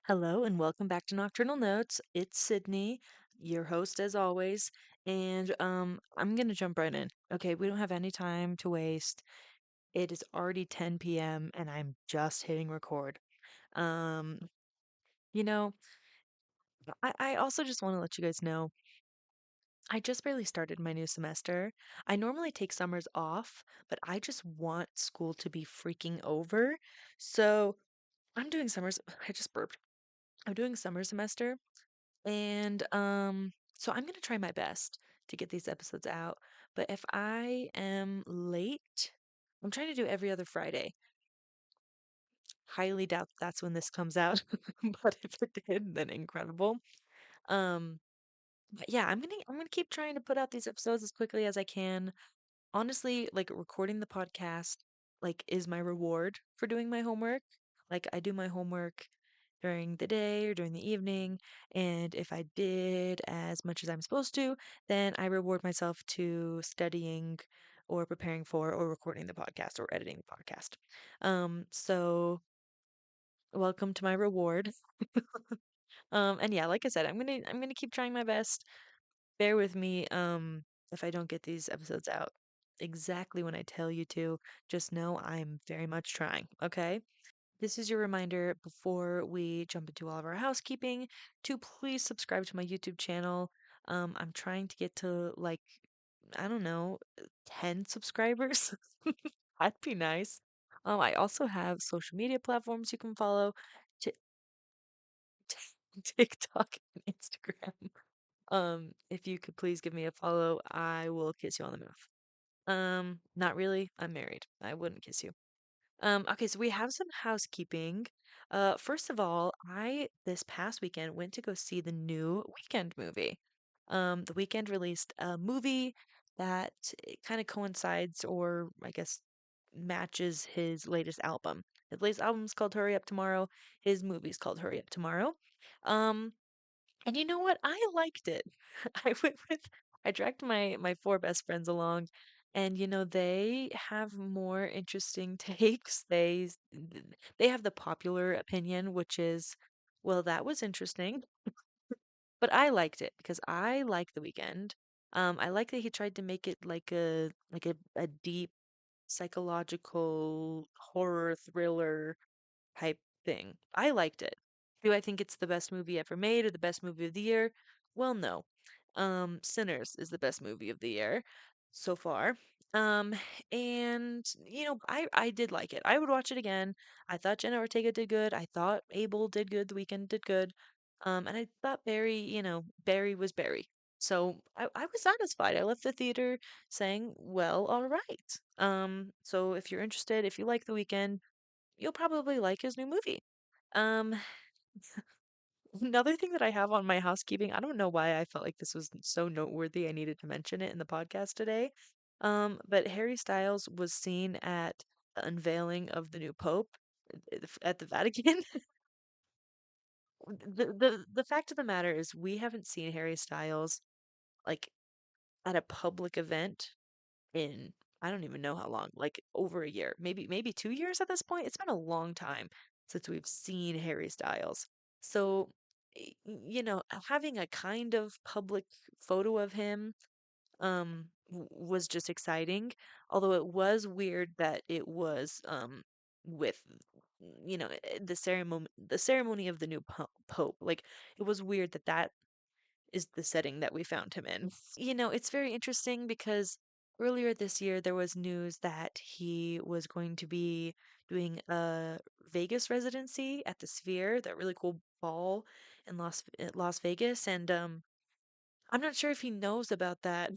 Hello and welcome back to Nocturnal Notes. It's Sydney, your host as always, and I'm gonna jump right in. Okay, we don't have any time to waste. It is already 10 p.m. and I'm just hitting record. Um, you know, I also just want to let you guys know I just barely started my new semester. I normally take summers off, but I just want school to be freaking over. So I'm doing summers. I just burped. I'm doing summer semester. And so I'm gonna try my best to get these episodes out. But if I am late, I'm trying to do every other Friday. Highly doubt that's when this comes out. But if it did, then incredible. Um, but yeah, I'm gonna keep trying to put out these episodes as quickly as I can. Honestly, like recording the podcast, like is my reward for doing my homework. Like I do my homework during the day or during the evening, and if I did as much as I'm supposed to, then I reward myself to studying or preparing for or recording the podcast or editing the podcast. So welcome to my reward. And yeah, like I said, I'm gonna keep trying my best. Bear with me, if I don't get these episodes out exactly when I tell you to. Just know I'm very much trying, okay? This is your reminder before we jump into all of our housekeeping to please subscribe to my YouTube channel. I'm trying to get to like, I don't know, 10 subscribers. That'd be nice. I also have social media platforms you can follow, Ti- TikTok and Instagram. If you could please give me a follow, I will kiss you on the mouth. Not really. I'm married. I wouldn't kiss you. Okay, so we have some housekeeping. First of all, I this past weekend went to go see the new Weekend movie. The Weekend released a movie that kind of coincides or I guess matches his latest album. His latest album is called Hurry Up Tomorrow. His movie's called Hurry Up Tomorrow. Um, and you know what? I liked it. I went with I dragged my four best friends along, and they have more interesting takes. They have the popular opinion, which is, well, that was interesting, but I liked it because I like The Weeknd. I like that he tried to make it like a deep psychological horror thriller type thing. I liked it. Do I think it's the best movie ever made or the best movie of the year? Well, no. Sinners is the best movie of the year so far. Um, and I did like it. I would watch it again. I thought Jenna Ortega did good. I thought Abel did good. The Weeknd did good. And I thought Barry was Barry. So I was satisfied. I left the theater saying, well, all right. So if you're interested, if you like The Weeknd, you'll probably like his new movie. Um, Another thing that I have on my housekeeping, I don't know why I felt like this was so noteworthy. I needed to mention it in the podcast today. But Harry Styles was seen at the unveiling of the new Pope at the Vatican. The fact of the matter is we haven't seen Harry Styles like at a public event in I don't even know how long, like over a year, maybe 2 years at this point. It's been a long time since we've seen Harry Styles. So, having a kind of public photo of him was just exciting. Although it was weird that it was with the ceremony of the new pope. Like it was weird that that is the setting that we found him in. It's very interesting because earlier this year there was news that he was going to be doing a Vegas residency at the Sphere, that really cool ball in Las Vegas, and I'm not sure if he knows about that.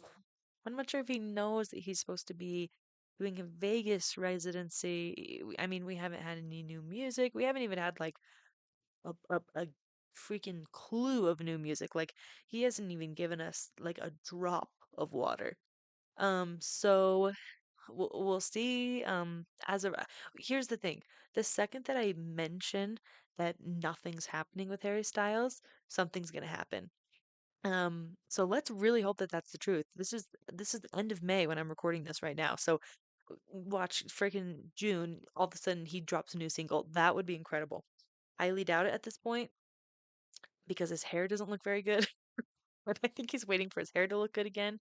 I'm not sure if he knows that he's supposed to be doing a Vegas residency. I mean, we haven't had any new music. We haven't even had like a freaking clue of new music. Like he hasn't even given us like a drop of water. So we'll see. Here's the thing: the second that I mention that nothing's happening with Harry Styles, something's gonna happen. So let's really hope that that's the truth. This is the end of May when I'm recording this right now. So watch freaking June, all of a sudden he drops a new single. That would be incredible. Highly doubt it at this point. because his hair doesn't look very good. But I think he's waiting for his hair to look good again.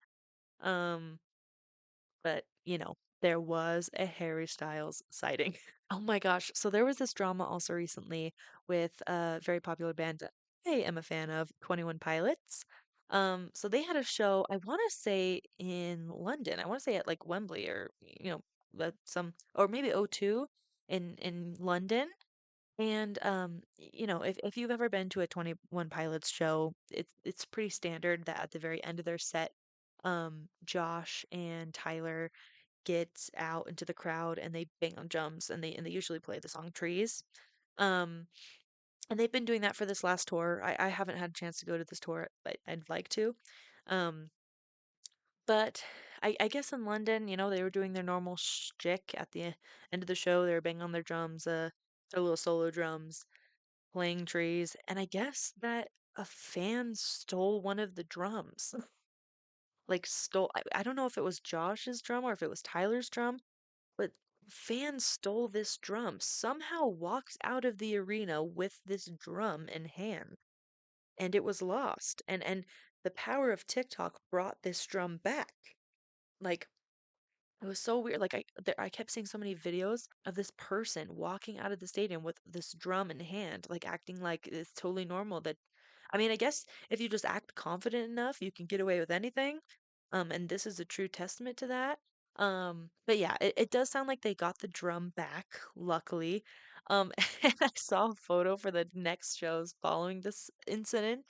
Um, but there was a Harry Styles sighting. Oh my gosh. So there was this drama also recently with a very popular band that I am a fan of, 21 Pilots. So they had a show, I want to say in London. I want to say at like Wembley or some or maybe O2 in London. And if you've ever been to a 21 Pilots show, it's pretty standard that at the very end of their set, Josh and Tyler get out into the crowd and they bang on drums and they usually play the song Trees. Um, and they've been doing that for this last tour. I haven't had a chance to go to this tour, but I'd like to. Um, but I guess in London, they were doing their normal shtick at the end of the show. They were banging on their drums, their little solo drums, playing Trees, and I guess that a fan stole one of the drums. Like stole, I don't know if it was Josh's drum or if it was Tyler's drum, but fan stole this drum, somehow walks out of the arena with this drum in hand, and it was lost. And the power of TikTok brought this drum back. Like it was so weird. Like I kept seeing so many videos of this person walking out of the stadium with this drum in hand, like acting like it's totally normal. That I mean, I guess if you just act confident enough, you can get away with anything. And this is a true testament to that. But yeah, it does sound like they got the drum back, luckily. And I saw a photo for the next shows following this incident.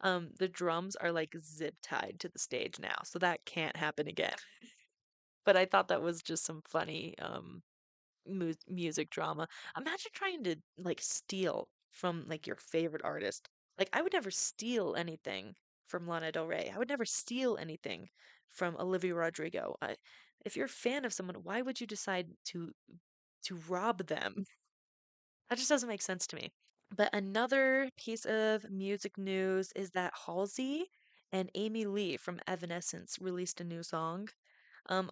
The drums are like zip tied to the stage now, so that can't happen again. But I thought that was just some funny music drama. Imagine trying to like steal from like your favorite artist. Like I would never steal anything from Lana Del Rey. I would never steal anything from Olivia Rodrigo. If you're a fan of someone, why would you decide to rob them? That just doesn't make sense to me. But another piece of music news is that Halsey and Amy Lee from Evanescence released a new song.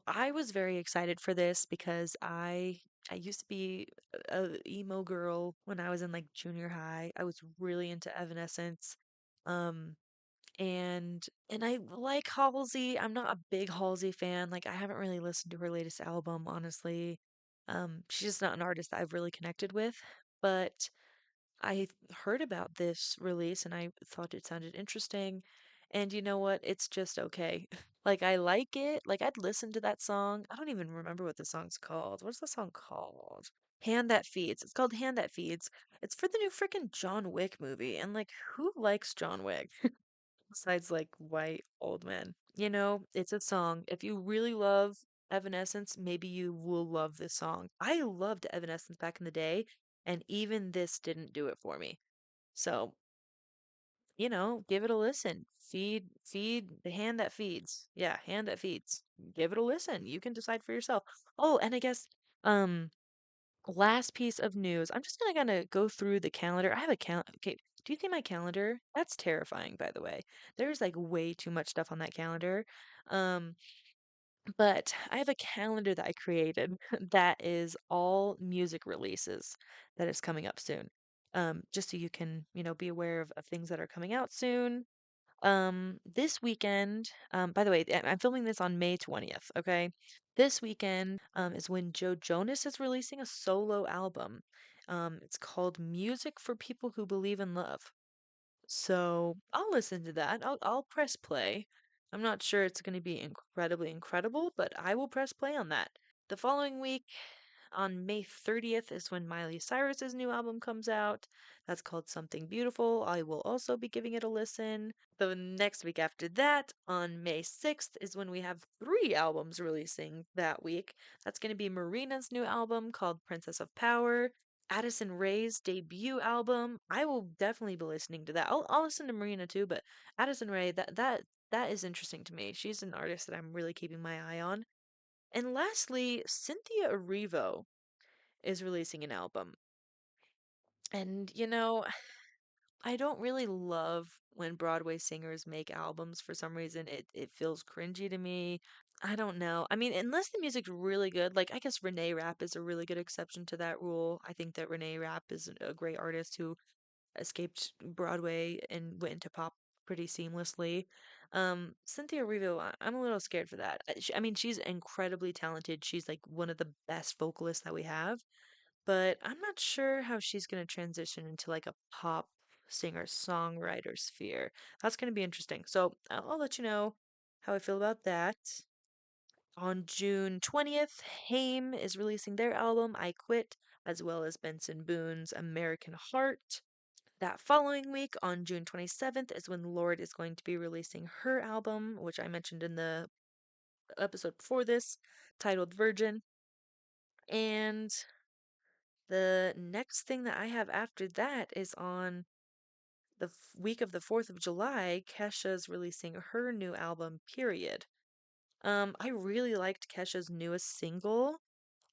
I was very excited for this because I used to be a emo girl when I was in like junior high. I was really into Evanescence. Um, and I like Halsey. I'm not a big Halsey fan. Like I haven't really listened to her latest album, honestly. She's just not an artist that I've really connected with. But I heard about this release and I thought it sounded interesting. And you know what? It's just okay. Like I like it. Like I'd listen to that song. I don't even remember what the song's called. What's the song called? Hand That Feeds. It's called Hand That Feeds. It's for the new freaking John Wick movie. And like who likes John Wick besides like white old men? It's a song. If you really love Evanescence, maybe you will love this song. I loved Evanescence back in the day, and even this didn't do it for me. So, give it a listen. Feed the hand that feeds. Yeah, hand that feeds. Give it a listen. You can decide for yourself. Oh, and I guess um last piece of news. I'm just gonna go through the calendar. I have a calendar. Okay, do you see my calendar? That's terrifying, by the way. There's like way too much stuff on that calendar. Um, but I have a calendar that I created that is all music releases that is coming up soon. Just so you can, be aware of things that are coming out soon. This weekend, by the way, I'm filming this on May 20th, okay? This weekend, is when Joe Jonas is releasing a solo album. It's called Music for People Who Believe in Love. So I'll listen to that. I'll press play. I'm not sure it's going to be incredibly incredible, but I will press play on that. The following week, on May 30th, is when Miley Cyrus's new album comes out. That's called Something Beautiful. I will also be giving it a listen. The next week after that, on May 6th, is when we have three albums releasing that week. That's going to be Marina's new album called Princess of Power. Addison Rae's debut album. I will definitely be listening to that. I'll listen to Marina too, but Addison Rae, that is interesting to me. She's an artist that I'm really keeping my eye on. And lastly, Cynthia Erivo is releasing an album. And I don't really love when Broadway singers make albums for some reason. It feels cringy to me. I don't know. I mean, unless the music's really good, like I guess Renee Rapp is a really good exception to that rule. I think that Renee Rapp is a great artist who escaped Broadway and went into pop pretty seamlessly. Cynthia Erivo, I'm a little scared for that. I mean, she's incredibly talented. She's like one of the best vocalists that we have, but I'm not sure how she's going to transition into like a pop singer-songwriter sphere. That's going to be interesting. So I'll let you know how I feel about that. On June 20th, Haim is releasing their album, I Quit, as well as Benson Boone's American Heart. That following week, on June 27th, is when Lorde is going to be releasing her album, which I mentioned in the episode before this, titled Virgin. And the next thing that I have after that is on the week of the 4th of July, Kesha's releasing her new album, Period. I really liked Kesha's newest single.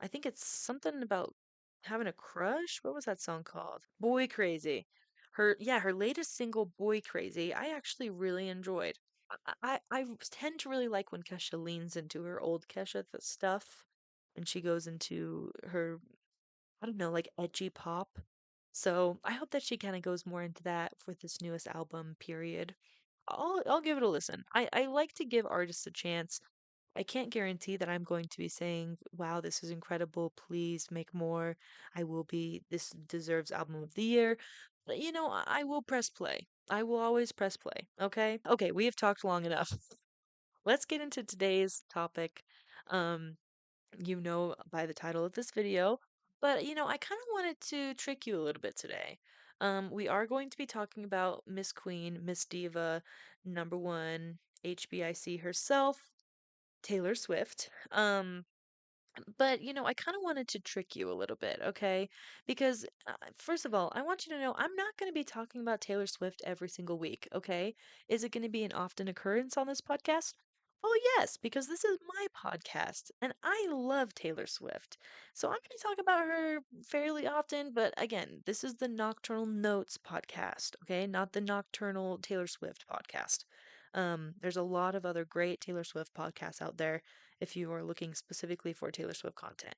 I think it's something about having a crush. What was that song called? Boy Crazy. Her latest single, Boy Crazy, I actually really enjoyed. I tend to really like when Kesha leans into her old Kesha stuff, and she goes into her, I don't know, like edgy pop. So I hope that she kind of goes more into that for this newest album, period. I'll give it a listen. I like to give artists a chance. I can't guarantee that I'm going to be saying, wow, this is incredible. Please make more. This deserves album of the year. But I will press play. I will always press play. Okay? Okay, we have talked long enough. Let's get into today's topic. Um, by the title of this video. But, I kind of wanted to trick you a little bit today. We are going to be talking about Miss Queen, Miss Diva, number one, HBIC herself, Taylor Swift. But, I kind of wanted to trick you a little bit, okay? Because, first of all, I want you to know I'm not going to be talking about Taylor Swift every single week, okay? Is it going to be an often occurrence on this podcast? Oh, yes, because this is my podcast and I love Taylor Swift. So I'm going to talk about her fairly often, but again, this is the Nocturnal Notes podcast, okay? Not the Nocturnal Taylor Swift podcast. There's a lot of other great Taylor Swift podcasts out there if you are looking specifically for Taylor Swift content.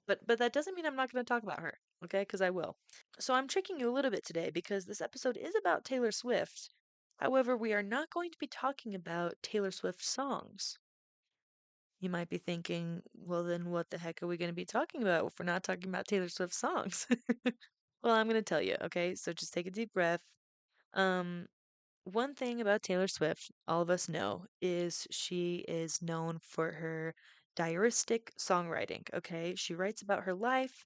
But that doesn't mean I'm not going to talk about her, okay? Because I will. So I'm tricking you a little bit today because this episode is about Taylor Swift. However, we are not going to be talking about Taylor Swift songs. You might be thinking, well, then what the heck are we going to be talking about if we're not talking about Taylor Swift songs? Well, I'm going to tell you, okay? So just take a deep breath. Um, One thing about Taylor Swift, all of us know, is she is known for her diaristic songwriting, okay? She writes about her life,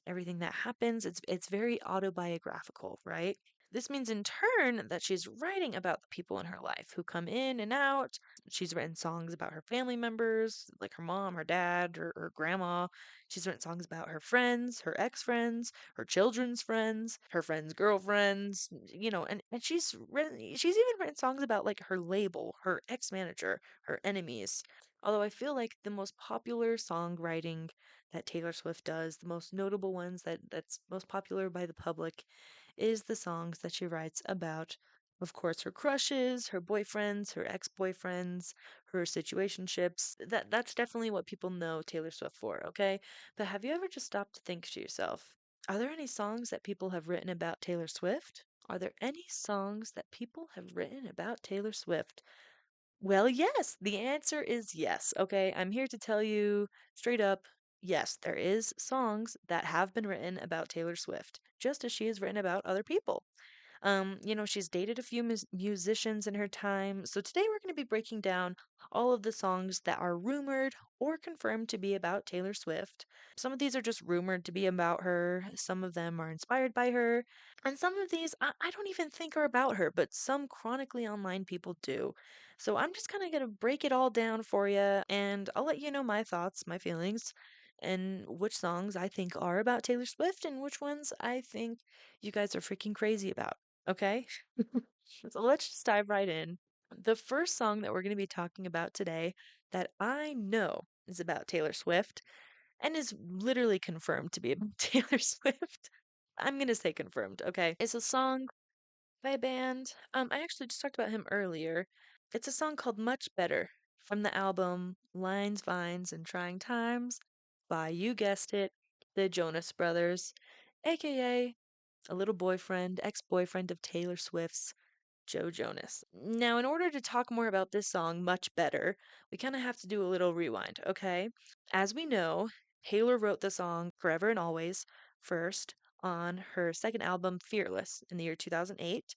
everything that happens. It's very autobiographical, right? This means in turn that she's writing about the people in her life who come in and out. She's written songs about her family members, like her mom, her dad, her grandma. She's written songs about her friends, her ex-friends, her children's friends, her friends' girlfriends, and she's even written songs about like her label, her ex-manager, her enemies. Although I feel like the most popular songwriting that Taylor Swift does, the most notable ones that's most popular by the public, is the songs that she writes about, of course, her crushes, her boyfriends, her ex-boyfriends, her situationships. That's definitely what people know Taylor Swift for, okay? But have you ever just stopped to think to yourself, are there any songs that people have written about Taylor Swift? Are there any songs that people have written about Taylor Swift? Well, yes, the answer is yes. Okay, I'm here to tell you straight up, yes, there is songs that have been written about Taylor Swift, just as she has written about other people. She's dated a few musicians in her time. So today we're going to be breaking down all of the songs that are rumored or confirmed to be about Taylor Swift. Some of these are just rumored to be about her, some of them are inspired by her, and some of these I don't even think are about her, but some chronically online people do. So I'm just kind of going to break it all down for you, and I'll let you know my thoughts, my feelings, and which songs I think are about Taylor Swift and which ones I think you guys are freaking crazy about. Okay? So let's just dive right in. The first song that we're going to be talking about today that I know is about Taylor Swift and is literally confirmed to be about Taylor Swift. I'm going to say confirmed, okay? It's a song by a band. I actually just talked about him earlier. It's a song called Much Better from the album Lines, Vines, and Trying Times by, you guessed it, the Jonas Brothers, aka a little boyfriend, ex-boyfriend of Taylor Swift's, Joe Jonas. Now, in order to talk more about this song much better, we kind of have to do a little rewind, okay? As we know, Taylor wrote the song Forever and Always first on her second album, Fearless, in the year 2008.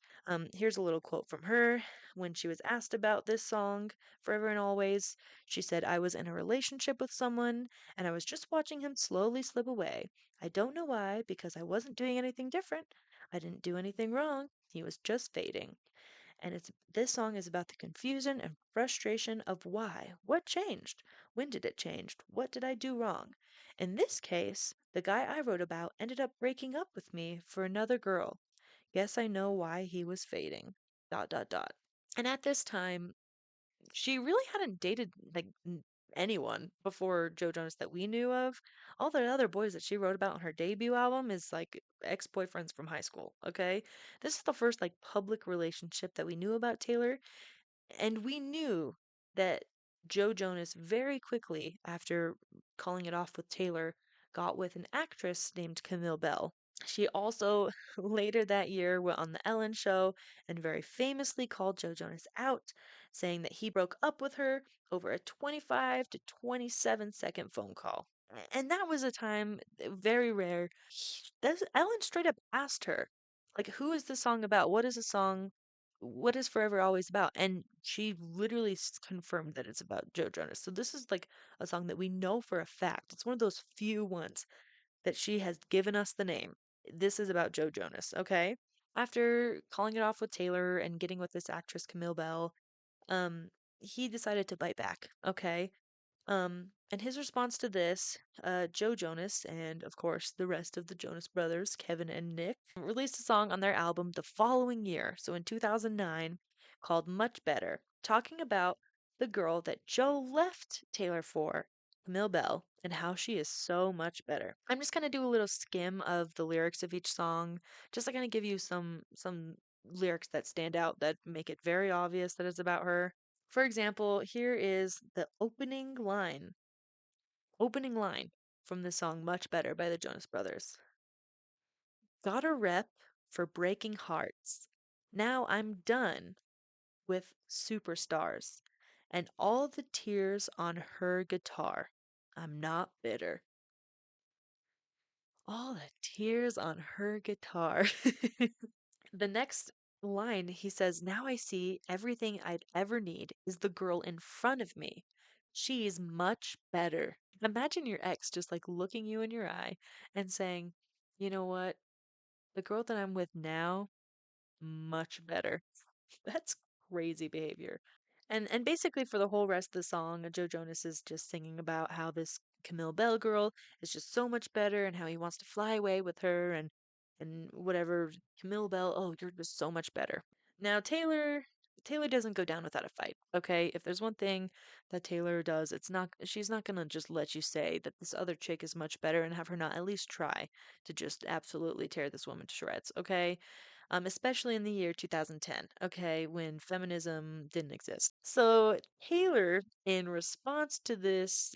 Here's a little quote from her. When she was asked about this song, Forever and Always, she said, I was in a relationship with someone and I was just watching him slowly slip away. I don't know why, because I wasn't doing anything different. I didn't do anything wrong. He was just fading. And it's this song is about the confusion and frustration of why. What changed? When did it change? What did I do wrong? In this case, the guy I wrote about ended up breaking up with me for another girl. Guess I know why he was fading. Dot dot dot. And at this time, she really hadn't dated anyone before Joe Jonas that we knew of. All the other boys that she wrote about on her debut album is like ex-boyfriends from high school, okay? This is the first like public relationship that we knew about Taylor, and we knew that Joe Jonas very quickly after calling it off with Taylor got with an actress named Camille Bell. She also later that year went on the Ellen show and very famously called Joe Jonas out, saying that he broke up with her over a 25 to 27-second phone call. And that was a time very rare. Ellen straight up asked her, like, who is this song about? What is the song? What is Forever Always about? And she literally confirmed that it's about Joe Jonas. So this is like a song that we know for a fact. It's one of those few ones that she has given us the name. This is about Joe Jonas, okay? After calling it off with Taylor and getting with this actress Camille Bell, um, he decided to bite back, okay? And his response to this, Joe Jonas and of course the rest of the Jonas brothers, Kevin and Nick, released a song on their album the following year, so in 2009, called Much Better, talking about the girl that Joe left Taylor for, Camille Bell, and how she is so much better. I'm just gonna do a little skim of the lyrics of each song, just to kind of give you some lyrics that stand out that make it very obvious that it's about her. For example, here is the opening line from the song Much Better by the Jonas Brothers. Got a rep for breaking hearts. Now I'm done with superstars and all the tears on her guitar. I'm not bitter. All the tears on her guitar. The next line, he says, Now I see everything I'd ever need is the girl in front of me. She's much better. Imagine your ex just like looking you in your eye and saying, You know what? The girl that I'm with now, much better. That's crazy behavior. And basically for the whole rest of the song, Joe Jonas is just singing about how this Camille Bell girl is just so much better and how he wants to fly away with her and whatever. Camille Bell, oh, you're just so much better. Now Taylor doesn't go down without a fight. Okay? If there's one thing that Taylor does, it's not she's not gonna just let you say that this other chick is much better and have her not at least try to just absolutely tear this woman to shreds, okay? Especially in the year 2010, okay, when feminism didn't exist. So Taylor, in response to this,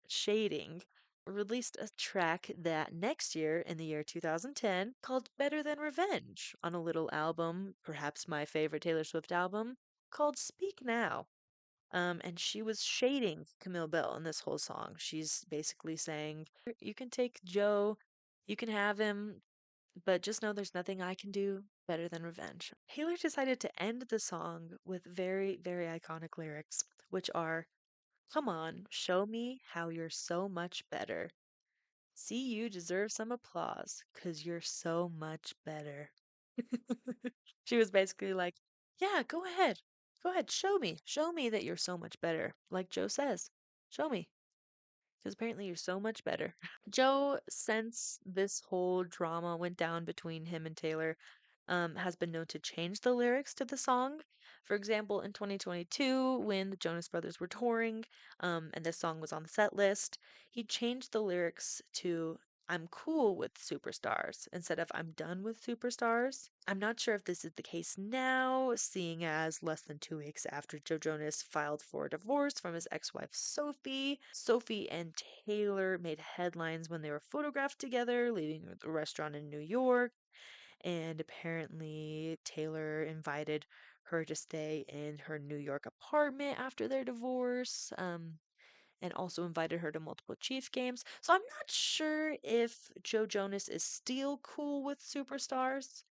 shading, released a track that next year, in the year 2010, called Better Than Revenge on a little album, perhaps my favorite Taylor Swift album, called Speak Now. And she was shading Camille Bell in this whole song. She's basically saying, You can take Joe, you can have him, but just know there's nothing I can do better than revenge. Taylor decided to end the song with very, very iconic lyrics, which are, Come on, show me how you're so much better. See, you deserve some applause, 'cause you're so much better. She was basically like, Yeah, go ahead. Go ahead, show me. Show me that you're so much better. Like Joe says, show me. Because apparently you're so much better. Joe, since this whole drama went down between him and Taylor, has been known to change the lyrics to the song. For example, in 2022, when the Jonas Brothers were touring, and this song was on the set list, he changed the lyrics to I'm cool with superstars instead of I'm done with superstars. I'm not sure if this is the case now, seeing as less than 2 weeks after Joe Jonas filed for divorce from his ex wife Sophie. Sophie and Taylor made headlines when they were photographed together, leaving the restaurant in New York. And apparently, Taylor invited her to stay in her New York apartment after their divorce, and also invited her to multiple Chiefs games. So I'm not sure if Joe Jonas is still cool with superstars.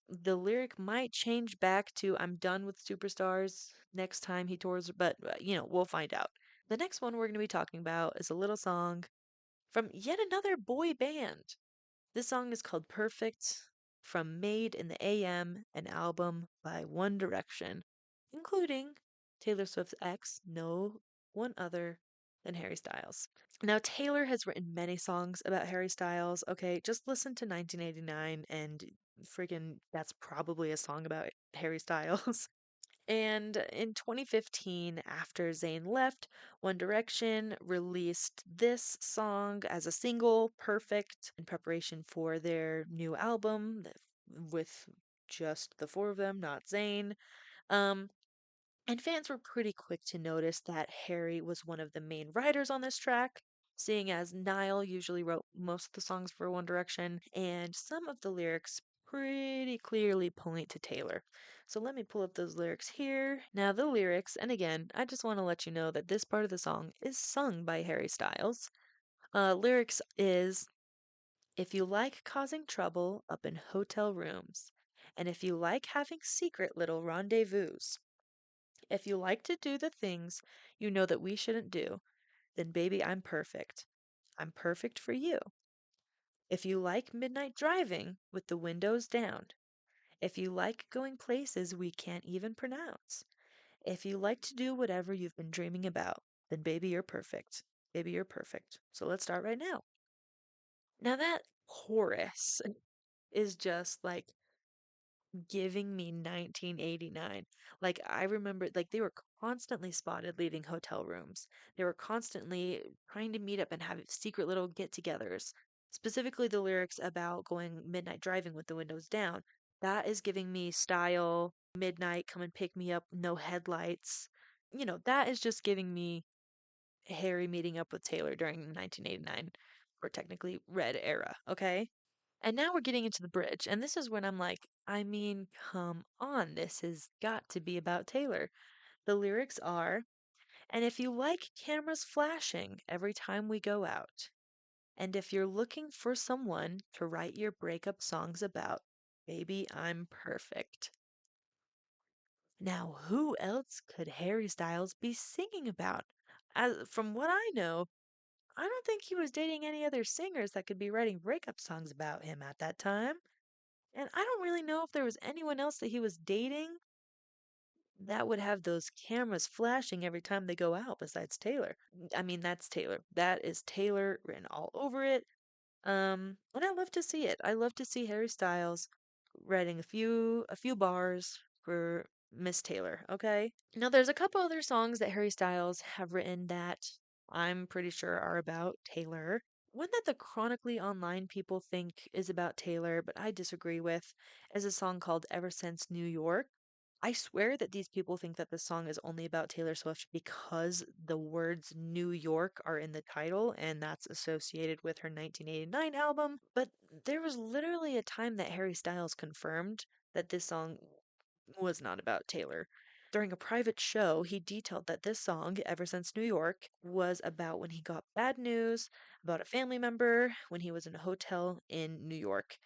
The lyric might change back to "I'm done with superstars" next time he tours, but we'll find out. The next one we're going to be talking about is a little song from yet another boy band. This song is called Perfect from Made in the AM, an album by One Direction, including Taylor Swift's ex, no one other than Harry Styles. Now, Taylor has written many songs about Harry Styles. Okay, just listen to 1989 and friggin' that's probably a song about Harry Styles. And in 2015, after Zayn left, One Direction released this song as a single, Perfect, in preparation for their new album with just the four of them, not Zayn. Um, and fans were pretty quick to notice that Harry was one of the main writers on this track, seeing as Niall usually wrote most of the songs for One Direction, and some of the lyrics pretty clearly point to Taylor. So let me pull up those lyrics here. Now, the lyrics, and again, I just want to let you know that this part of the song is sung by Harry Styles. Lyrics is if you like causing trouble up in hotel rooms, and if you like having secret little rendezvous, if you like to do the things you know that we shouldn't do, then baby, I'm perfect. I'm perfect for you. If you like midnight driving with the windows down, if you like going places we can't even pronounce, if you like to do whatever you've been dreaming about, then baby, you're perfect. Baby, you're perfect. So let's start right now. Now, that chorus is just like giving me 1989. Like, I remember, like, they were constantly spotted leaving hotel rooms. They were constantly trying to meet up and have secret little get togethers. Specifically, the lyrics about going midnight driving with the windows down. That is giving me style, midnight, come and pick me up, no headlights. That is just giving me Harry meeting up with Taylor during the 1989, or technically Red era, okay? And now we're getting into the bridge, and this is when I'm like, I mean, come on, this has got to be about Taylor. The lyrics are, and if you like cameras flashing every time we go out, and if you're looking for someone to write your breakup songs about, baby, I'm perfect. Now, who else could Harry Styles be singing about? From what I know, I don't think he was dating any other singers that could be writing breakup songs about him at that time. And I don't really know if there was anyone else that he was dating that would have those cameras flashing every time they go out besides Taylor. I mean, that's Taylor. That is Taylor written all over it. And I love to see it. I love to see Harry Styles writing a few bars for Miss Taylor, okay? Now there's a couple other songs that Harry Styles have written that I'm pretty sure are about Taylor. One that the chronically online people think is about Taylor, but I disagree with, is a song called Ever Since New York. I swear that these people think that the song is only about Taylor Swift because the words New York are in the title and that's associated with her 1989 album. But there was literally a time that Harry Styles confirmed that this song was not about Taylor. During a private show, he detailed that this song, Ever Since New York, was about when he got bad news about a family member when he was in a hotel in New York.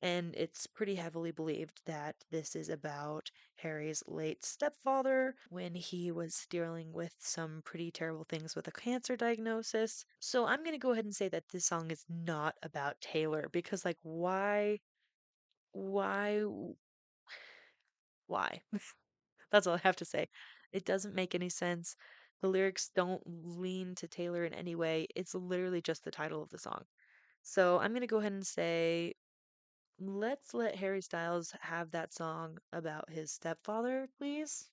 And it's pretty heavily believed that this is about Harry's late stepfather when he was dealing with some pretty terrible things with a cancer diagnosis. So I'm going to go ahead and say that this song is not about Taylor because, like, why, why? That's all I have to say. It doesn't make any sense. The lyrics don't lean to Taylor in any way. It's literally just the title of the song. So I'm going to go ahead and say, let's let Harry Styles have that song about his stepfather, please.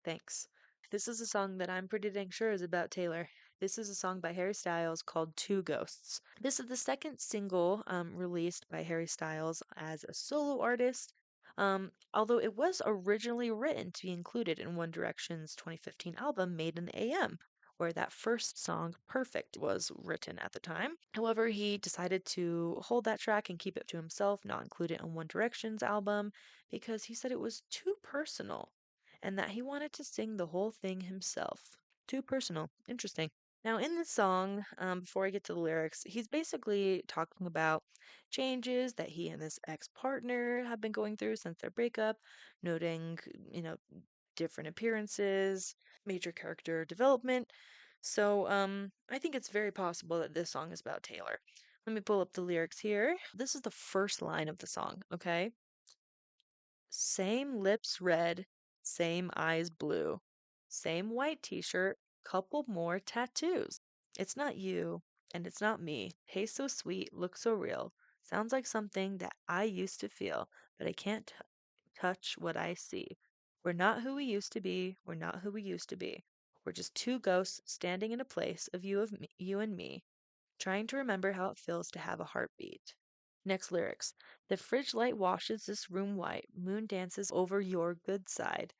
Thanks. This is a song that I'm pretty dang sure is about Taylor. This is a song by Harry Styles called Two Ghosts. This is the second single released by Harry Styles as a solo artist, although it was originally written to be included in One Direction's 2015 album Made in the AM, where that first song, Perfect, was written at the time. However, he decided to hold that track and keep it to himself, not include it on One Direction's album, because he said it was too personal and that he wanted to sing the whole thing himself. Too personal. Interesting. Now, in this song, before I get to the lyrics, he's basically talking about changes that he and his ex-partner have been going through since their breakup, noting, you know, different appearances, major character development. So, I think it's very possible that this song is about Taylor. Let me pull up the lyrics here. This is the first line of the song, okay? Same lips red, same eyes blue, same white t-shirt, couple more tattoos. It's not you, and it's not me. Hey, so sweet, look so real. Sounds like something that I used to feel, but I can't touch what I see. We're not who we used to be. We're not who we used to be. We're just two ghosts standing in a place of me, you and me, trying to remember how it feels to have a heartbeat. Next lyrics. The fridge light washes this room white. Moon dances over your good side.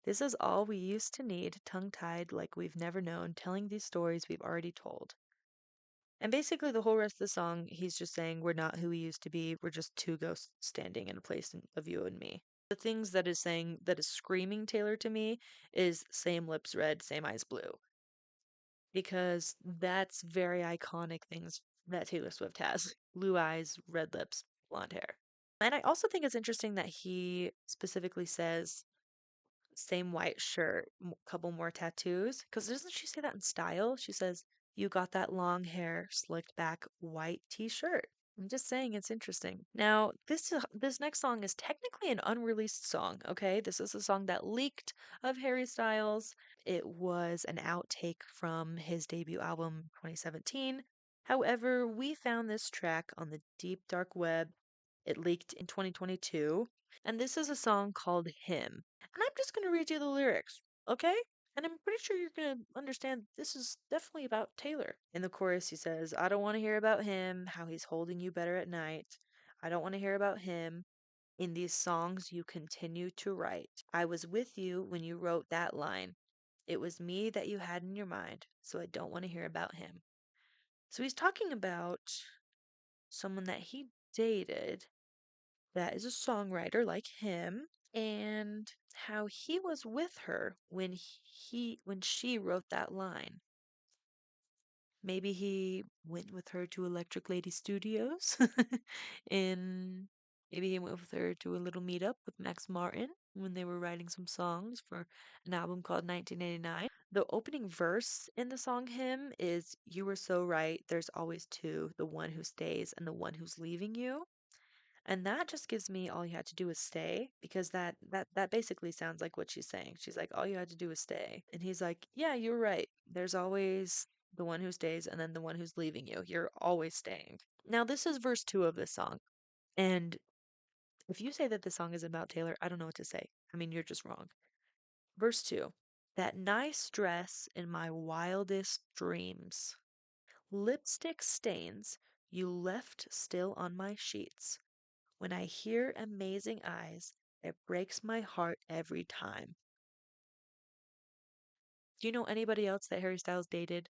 This is all we used to need, tongue tied like we've never known, telling these stories we've already told. And basically, the whole rest of the song, he's just saying, we're not who we used to be. We're just two ghosts standing in a place of you and me. The things that is saying, that is screaming Taylor to me, is same lips red, same eyes blue. Because that's very iconic things that Taylor Swift has. Blue eyes, red lips, blonde hair. And I also think it's interesting that he specifically says same white shirt, couple more tattoos. Because doesn't she say that in Style? She says, you got that long hair, slicked back white t-shirt. I'm just saying it's interesting. Now, this next song is technically an unreleased song, okay? This is a song that leaked of Harry Styles. It was an outtake from his debut album 2017. However, we found this track on the deep dark web. It leaked in 2022, and this is a song called Him. And I'm just going to read you the lyrics, okay? And I'm pretty sure you're going to understand this is definitely about Taylor. In the chorus, he says, I don't want to hear about him, how he's holding you better at night. I don't want to hear about him in these songs you continue to write. I was with you when you wrote that line. It was me that you had in your mind, so I don't want to hear about him. So he's talking about someone that he dated that is a songwriter like him and how he was with her when when she wrote that line. Maybe he went with her to Electric Lady Studios and maybe he went with her to a little meetup with Max Martin when they were writing some songs for an album called 1989. The opening verse in the song Hymn is You were so right, there's always two, the one who stays and the one who's leaving you. And that just gives me all you had to do is stay because that basically sounds like what she's saying. She's like, all you had to do is stay. And he's like, yeah, you're right. There's always the one who stays and then the one who's leaving you. You're always staying. Now, this is verse 2 of this song. And if you say that this song is about Taylor, I don't know what to say. I mean, you're just wrong. Verse 2. That nice dress in my wildest dreams. Lipstick stains you left still on my sheets. When I hear amazing eyes, it breaks my heart every time. Do you know anybody else that Harry Styles dated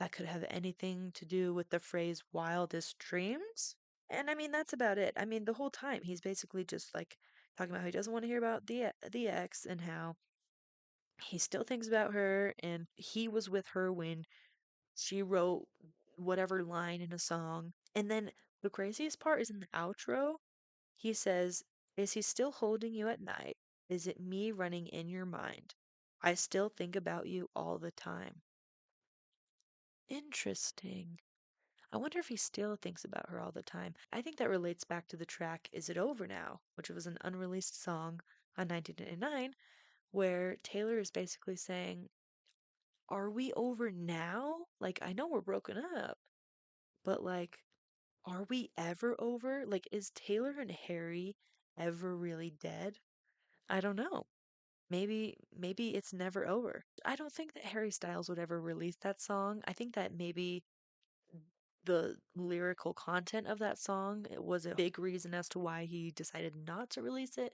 that could have anything to do with the phrase wildest dreams? And I mean, that's about it. I mean, the whole time he's basically just like talking about how he doesn't want to hear about the ex and how he still thinks about her and he was with her when she wrote whatever line in a song. And then the craziest part is in the outro. He says, is he still holding you at night? Is it me running in your mind? I still think about you all the time. Interesting. I wonder if he still thinks about her all the time. I think that relates back to the track Is It Over Now, which was an unreleased song on 1999, where Taylor is basically saying, are we over now? Like, I know we're broken up, but like, are we ever over? Like, is Taylor and Harry ever really dead? I don't know. Maybe it's never over. I don't think that Harry Styles would ever release that song. I think that maybe the lyrical content of that song it was a big reason as to why he decided not to release it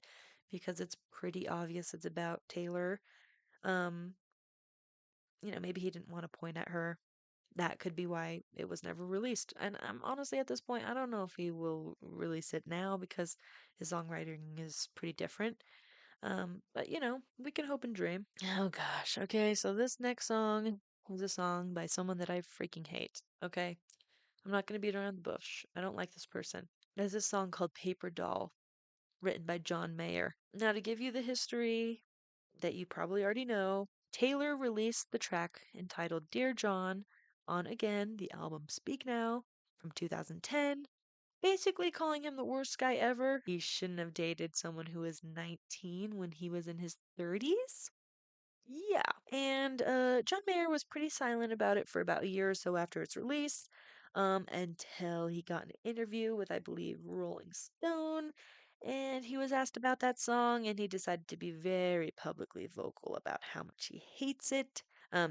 because it's pretty obvious it's about Taylor. Um maybe he didn't want to point at her. That could be why it was never released. And I'm honestly at this point, I don't know if he will release it now because his songwriting is pretty different. But we can hope and dream. Oh gosh. Okay, so this next song is a song by someone that I freaking hate. Okay, I'm not gonna beat around the bush. I don't like this person. There's this song called Paper Doll, written by John Mayer. Now, to give you the history that you probably already know, Taylor released the track entitled Dear John on again the album Speak Now from 2010, basically calling him the worst guy ever. He shouldn't have dated someone who was 19 when he was in his 30s. Yeah, and John Mayer was pretty silent about it for about a year or so after its release, until he got an interview with, I believe, Rolling Stone, and he was asked about that song, and he decided to be very publicly vocal about how much he hates it.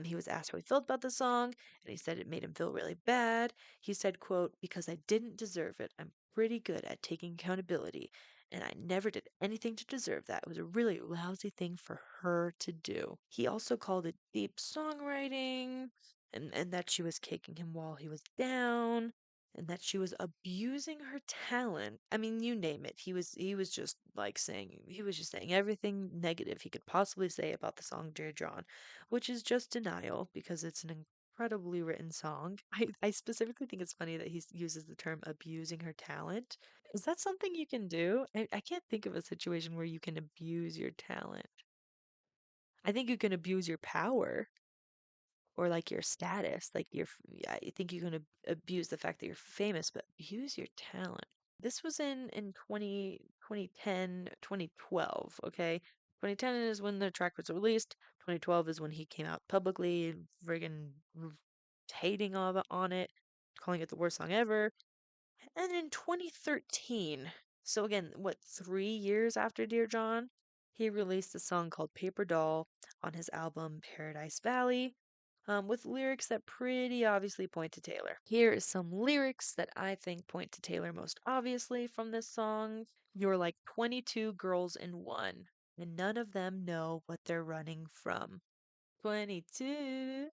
He was asked how he felt about the song, and he said it made him feel really bad. He said, quote, "Because I didn't deserve it. I'm pretty good at taking accountability and I never did anything to deserve that. It was a really lousy thing for her to do." He also called it deep songwriting and that she was kicking him while he was down and that she was abusing her talent. I mean, you name it. He was just like saying he was just saying everything negative he could possibly say about the song Dear John, which is just denial because it's an incredibly written song. I specifically think it's funny that he uses the term abusing her talent. Is that something you can do? I can't think of a situation where you can abuse your talent. I think you can abuse your power or like your status. Like yeah, I think you can abuse the fact that you're famous, but abuse your talent. This was in 2010, 2012. Okay. 2010 is when the track was released. 2012 is when he came out publicly, friggin' hating on it, calling it the worst song ever. And in 2013, so again, what, 3 years after Dear John, he released a song called Paper Doll on his album Paradise Valley, with lyrics that pretty obviously point to Taylor. Here is some lyrics that I think point to Taylor most obviously from this song. "You're like 22 girls in one, and none of them know what they're running from." 22.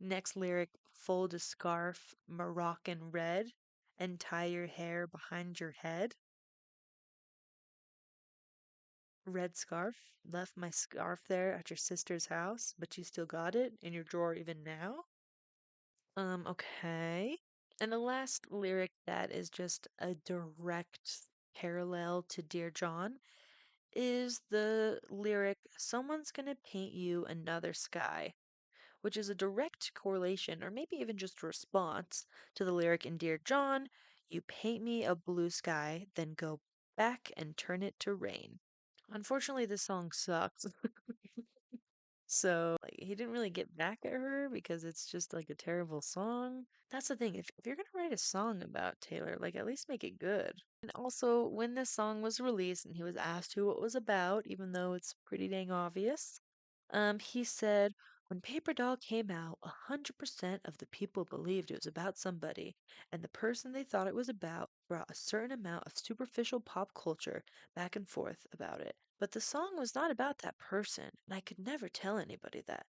Next lyric, "Fold a scarf, Moroccan red, and tie your hair behind your head." Red scarf, left my scarf there at your sister's house, but you still got it in your drawer even now. Okay. And the last lyric that is just a direct parallel to Dear John is the lyric, "Someone's gonna paint you another sky," which is a direct correlation, or maybe even just a response, to the lyric in Dear John, "You paint me a blue sky, then go back and turn it to rain." Unfortunately, this song sucks. So, like, he didn't really get back at her because it's just like a terrible song. That's the thing. If you're gonna write a song about Taylor, like, at least make it good. And also, when this song was released and he was asked who it was about, even though it's pretty dang obvious, he said, "When Paper Doll came out, 100% of the people believed it was about somebody, and the person they thought it was about brought a certain amount of superficial pop culture back and forth about it. But the song was not about that person, and I could never tell anybody that.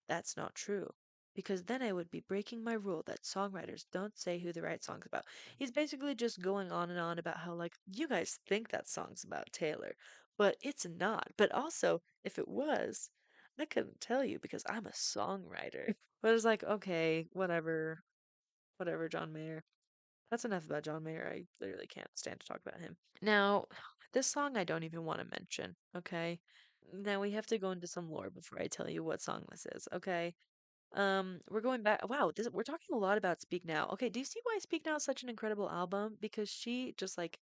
That's not true. Because then I would be breaking my rule that songwriters don't say who they write songs about." He's basically just going on and on about how, like, you guys think that song's about Taylor, but it's not. But also, if it was, I couldn't tell you because I'm a songwriter. But it's like, okay, whatever, whatever, John Mayer. That's enough about John Mayer. I literally can't stand to talk about him. Now, this song I don't even want to mention, okay? Now we have to go into some lore before I tell you what song this is, okay? We're going back. Wow, we're talking a lot about Speak Now. Okay, do you see why Speak Now is such an incredible album? Because she just like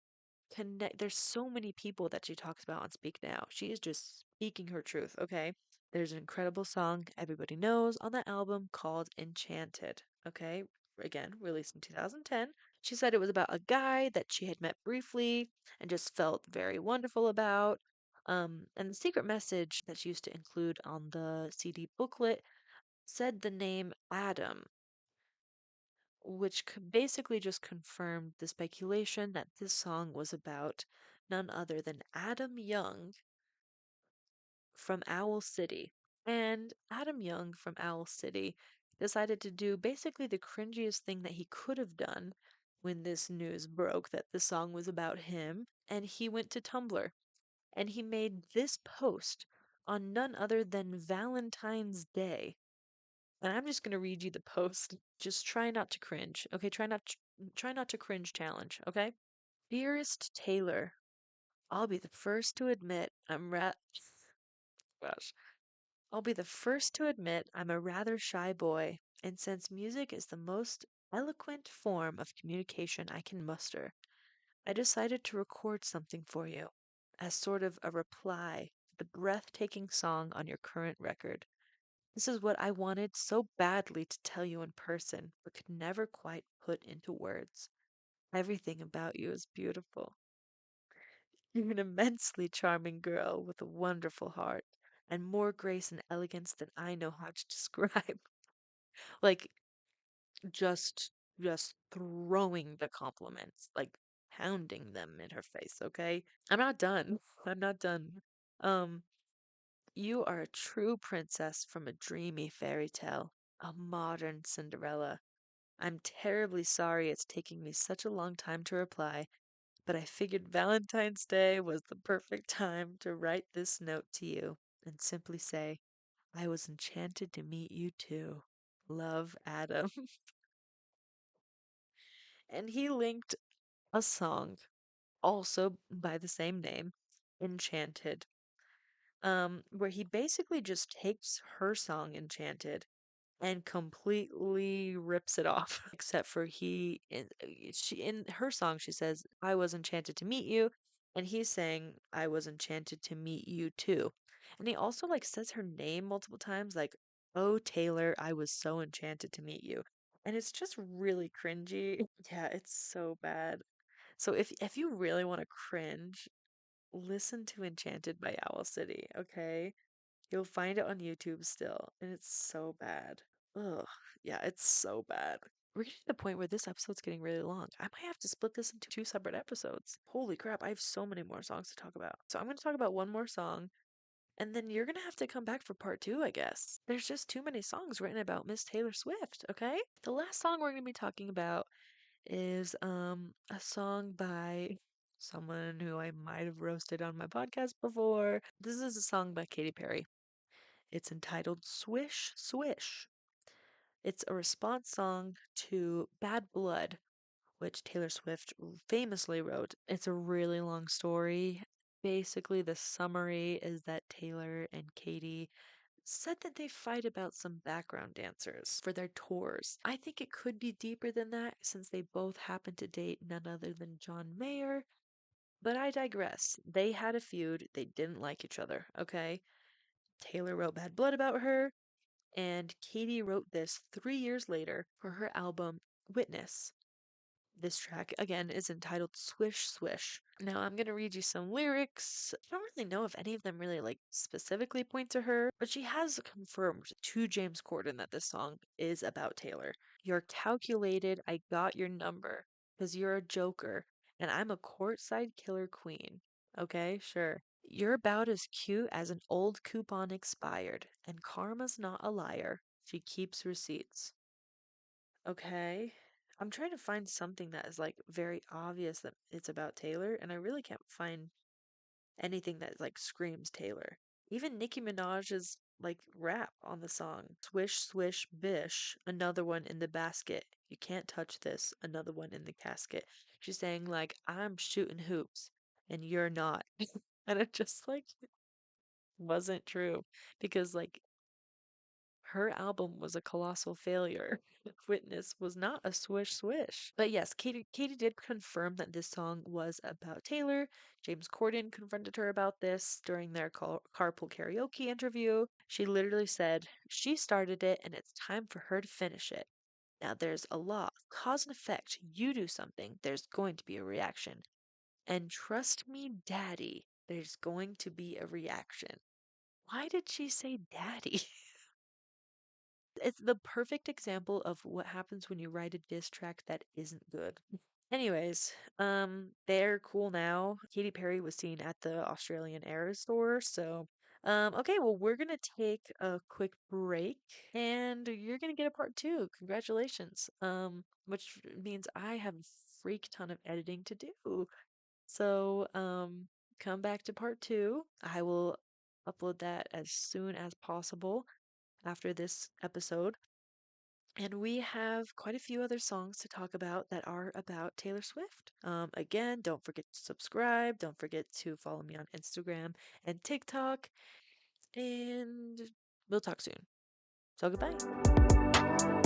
connect. There's so many people that she talks about on Speak Now. She is just speaking her truth. Okay, there's an incredible song everybody knows on that album called Enchanted. Okay, again released in 2010. She said it was about a guy that she had met briefly and just felt very wonderful about. And the secret message that she used to include on the CD booklet said the name Adam, which basically just confirmed the speculation that this song was about none other than Adam Young from Owl City. And Adam Young from Owl City decided to do basically the cringiest thing that he could have done when this news broke that the song was about him. And he went to Tumblr and he made this post on none other than Valentine's Day. And I'm just going to read you the post. Just try not to cringe. Okay, try not to cringe challenge, okay? Dearest Taylor, I'll be the first to admit gosh. I'll be the first to admit I'm a rather shy boy, and since music is the most eloquent form of communication I can muster, I decided to record something for you as sort of a reply to the breathtaking song on your current record. This is what I wanted so badly to tell you in person, but could never quite put into words. Everything about you is beautiful. You're an immensely charming girl with a wonderful heart, and more grace and elegance than I know how to describe. Like, just, just throwing the compliments, like pounding them in her face, okay? I'm not done. I'm not done. Um, you are a true princess from a dreamy fairy tale, a modern Cinderella. I'm terribly sorry it's taking me such a long time to reply, but I figured Valentine's Day was the perfect time to write this note to you and simply say, I was enchanted to meet you too. Love, Adam. And he linked a song also by the same name, Enchanted, where he basically just takes her song Enchanted and completely rips it off. Except for she in her song she says, "I was enchanted to meet you," and he's saying, "I was enchanted to meet you too." And he also like says her name multiple times, like, "Oh Taylor, I was so enchanted to meet you." And it's just really cringy. Yeah, it's so bad. So if you really want to cringe, listen to Enchanted by Owl City, okay? You'll find it on YouTube still, and it's so bad. Ugh, yeah, it's so bad. We're getting to the point where this episode's getting really long. I might have to split this into two separate episodes. Holy crap, I have so many more songs to talk about. So I'm going to talk about one more song, and then you're going to have to come back for part two, I guess. There's just too many songs written about Miss Taylor Swift, okay? The last song we're going to be talking about is a song by someone who I might have roasted on my podcast before. This is a song by Katy Perry. It's entitled Swish Swish. It's a response song to Bad Blood, which Taylor Swift famously wrote. It's a really long story. Basically, the summary is that Taylor and Katy said that they fight about some background dancers for their tours. I think it could be deeper than that since they both happen to date none other than John Mayer, but I digress. They had a feud, they didn't like each other, okay? Taylor wrote Bad Blood about her, and Katy wrote this 3 years later for her album Witness. This track, again, is entitled Swish Swish. Now, I'm going to read you some lyrics. I don't really know if any of them really, like, specifically point to her, but she has confirmed to James Corden that this song is about Taylor. You're calculated, I got your number, 'cause you're a joker, and I'm a courtside killer queen. Okay, sure. You're about as cute as an old coupon expired, and karma's not a liar. She keeps receipts. Okay. I'm trying to find something that is like very obvious that it's about Taylor, and I really can't find anything that like screams Taylor. Even Nicki Minaj's like rap on the song. Swish, swish, bish, another one in the basket. You can't touch this, another one in the casket. She's saying like I'm shooting hoops and you're not. And it just like wasn't true because like her album was a colossal failure. Witness was not a swish swish. But yes, Katie did confirm that this song was about Taylor. James Corden confronted her about this during their carpool karaoke interview. She literally said, "She started it and it's time for her to finish it. Now there's a law, cause and effect. You do something, there's going to be a reaction. And trust me, daddy, there's going to be a reaction." Why did she say daddy? It's the perfect example of what happens when you write a diss track that isn't good. Anyways, they're cool now. Katy Perry was seen at the Australian Eras store, so Okay, well, we're gonna take a quick break and you're gonna get a part two. Congratulations. Which means I have a freak ton of editing to do. So, come back to part two. I will upload that as soon as possible after this episode. And we have quite a few other songs to talk about that are about Taylor Swift. Again, don't forget to subscribe. Don't forget to follow me on Instagram and TikTok. And we'll talk soon. So goodbye.